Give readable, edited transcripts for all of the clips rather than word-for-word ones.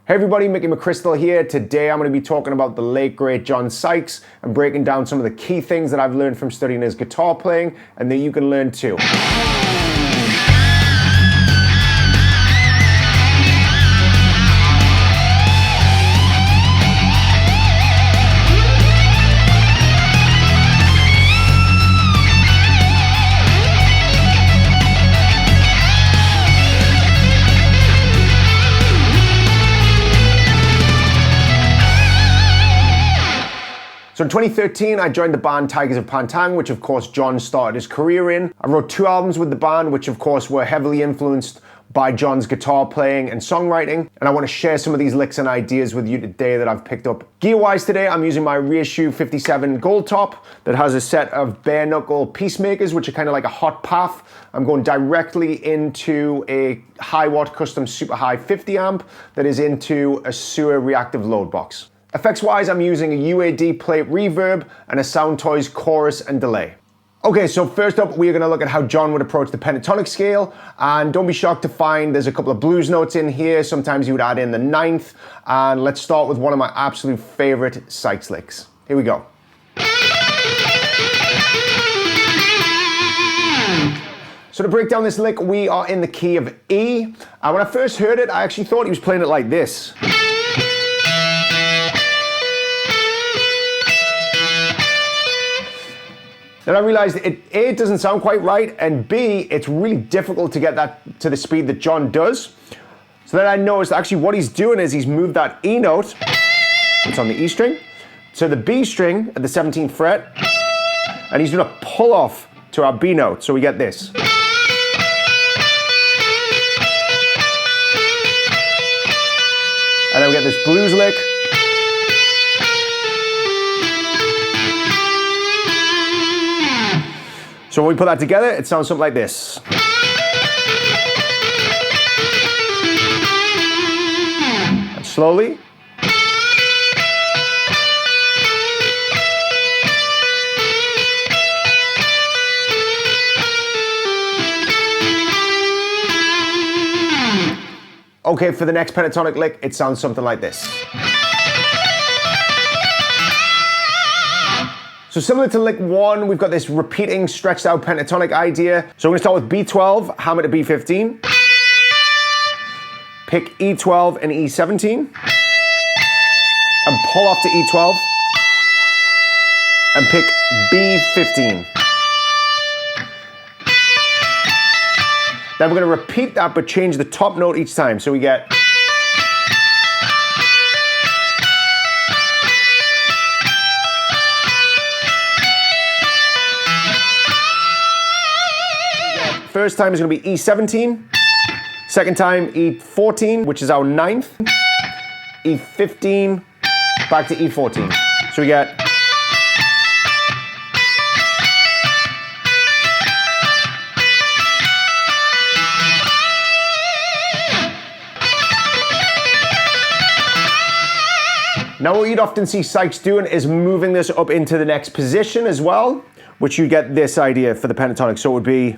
Hey everybody, Micky McCrystal here. Today I'm going to be talking about the late great John Sykes and breaking down some of the key things that I've learned from studying his guitar playing and that you can learn too. So in 2013, I joined the band Tygers of Pan Tang, which of course John started his career in. I wrote 2 albums with the band, which of course were heavily influenced by John's guitar playing and songwriting. And I want to share some of these licks and ideas with you today that I've picked up. Gear-wise today, I'm using my reissue 57 Gold Top that has a set of bare knuckle Peacemakers, which are kind of like a hot path. I'm going directly into a Hiwatt Custom Super Hi 50 amp that is into a Sewer reactive load box. Effects-wise, I'm using a UAD plate reverb and a Sound Toys chorus and delay. Okay, so first up, we're gonna look at how John would approach the pentatonic scale, and don't be shocked to find there's a couple of blues notes in here. Sometimes you would add in the 9th, and let's start with one of my absolute favorite Sykes licks. Here we go. So to break down this lick, we are in the key of E. When I first heard it, I actually thought he was playing it like this. Then I realized A, it doesn't sound quite right, and B, it's really difficult to get that to the speed that John does. So then I noticed actually what he's doing is he's moved that E note, it's on the E string, to the B string at the 17th fret, and he's doing a pull off to our B note, so we get this. And then we get this blues lick. So when we put that together, it sounds something like this. And slowly. Okay, for the next pentatonic lick, it sounds something like this. So similar to lick 1, we've got this repeating stretched out pentatonic idea. So we're gonna start with B12, hammer to B15. Pick E12 and E17. And pull off to E12. And pick B15. Then we're gonna repeat that but change the top note each time. So we get first time is going to be E17, second time E14, which is our 9th, E15, back to E14. So we get now what you'd often see Sykes doing is moving this up into the next position as well, which you get this idea for the pentatonic. So it would be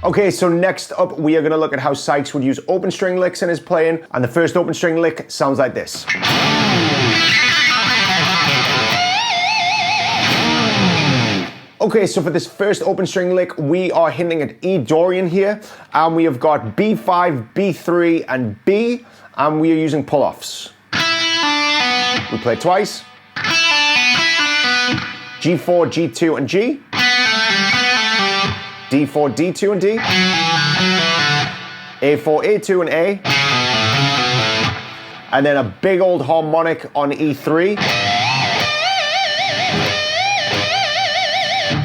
Okay, so next up, we are gonna look at how Sykes would use open string licks in his playing, and the first open string lick sounds like this. Okay, so for this first open string lick, we are hinting at E Dorian here, and we have got B5, B3, and B, and we are using pull-offs. We play it twice. G4, G2, and G. D4, D2, and D. A4, A2, and A. And then a big old harmonic on E3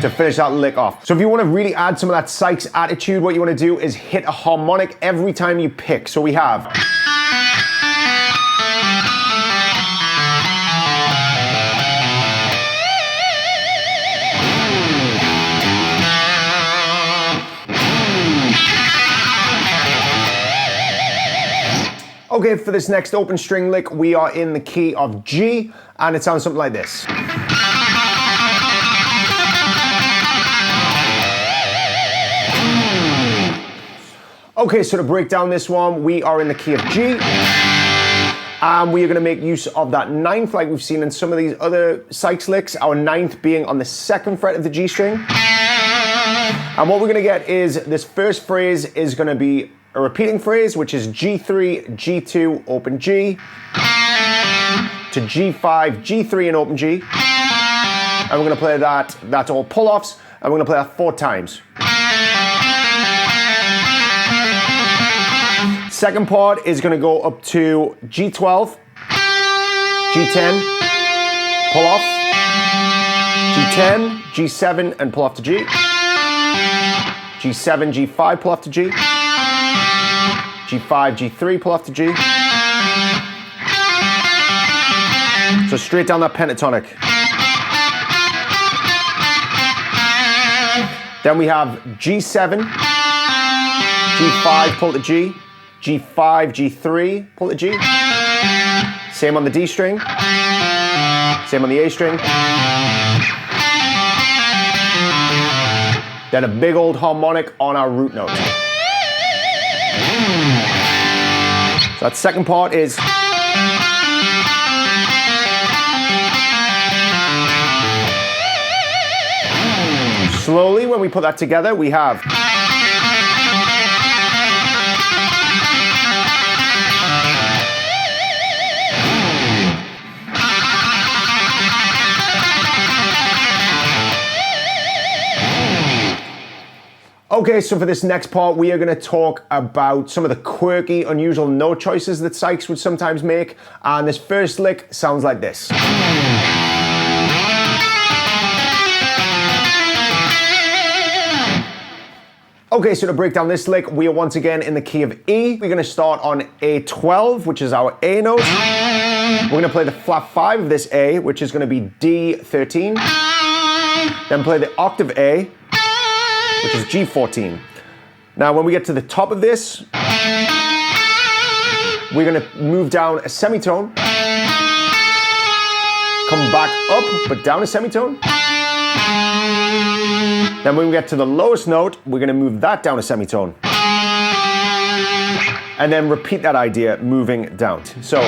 to finish that lick off. So if you want to really add some of that Sykes attitude, what you want to do is hit a harmonic every time you pick. So we have. Okay, for this next open string lick, we are in the key of G, and it sounds something like this. Okay, so to break down this one, we are in the key of G, and we are gonna make use of that ninth like we've seen in some of these other Sykes licks, our ninth being on the 2nd fret of the G string. And what we're gonna get is this first phrase is gonna be a repeating phrase, which is G3, G2, open G, to G5, G3, and open G. And we're gonna play that, that's all pull-offs, and we're gonna play that 4 times. Second part is gonna go up to G12, G10, pull off, G10, G7, and pull off to G, G7, G5, pull off to G, G5, G3, pull off to G. So straight down that pentatonic. Then we have G7, G5, pull to G, G5, G3, pull to G. Same on the D string, same on the A string. Then a big old harmonic on our root note. So that second part is. Slowly, when we put that together, we have. Okay, so for this next part, we are going to talk about some of the quirky, unusual note choices that Sykes would sometimes make. And this first lick sounds like this. Okay, so to break down this lick, we are once again in the key of E. We're going to start on A12, which is our A note. We're going to play the flat 5 of this A, which is going to be D13. Then play the octave A, which is G14. Now, when we get to the top of this, we're gonna move down a semitone, come back up, but down a semitone. Then when we get to the lowest note, we're gonna move that down a semitone. And then repeat that idea, moving down. So.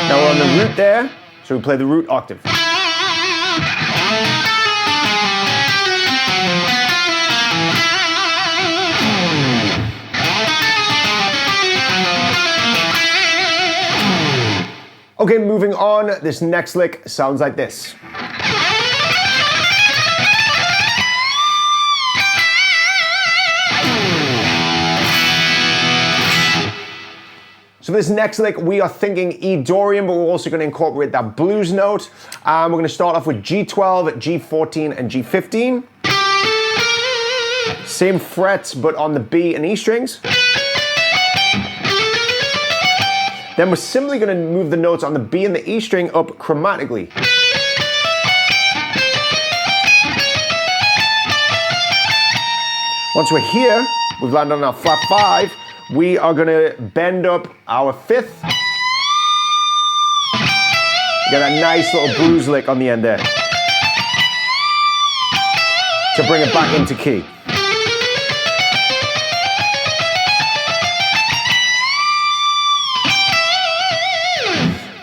Now we're on the root there, so we play the root octave. Okay, moving on, this next lick sounds like this. So for this next lick, we are thinking E Dorian, but we're also going to incorporate that blues note. We're going to start off with G12, G14, and G15. Same frets, but on the B and E strings. Then we're simply going to move the notes on the B and the E string up chromatically. Once we're here, we've landed on our flat 5. We are going to bend up our 5th, You got that nice little bruise lick on the end there to bring it back into key.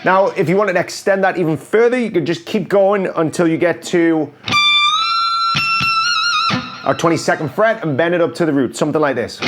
Now, if you wanted to extend that even further, you could just keep going until you get to our 22nd fret and bend it up to the root, something like this.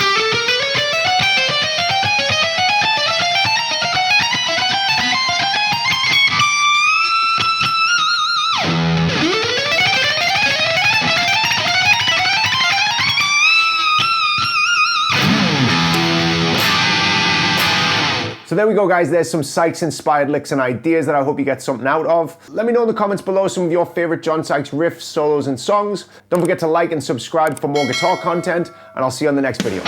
So there we go, guys. There's some Sykes inspired licks and ideas that I hope you get something out of. Let me know in the comments below some of your favorite John Sykes riffs, solos, and songs. Don't forget to like and subscribe for more guitar content, and I'll see you on the next video.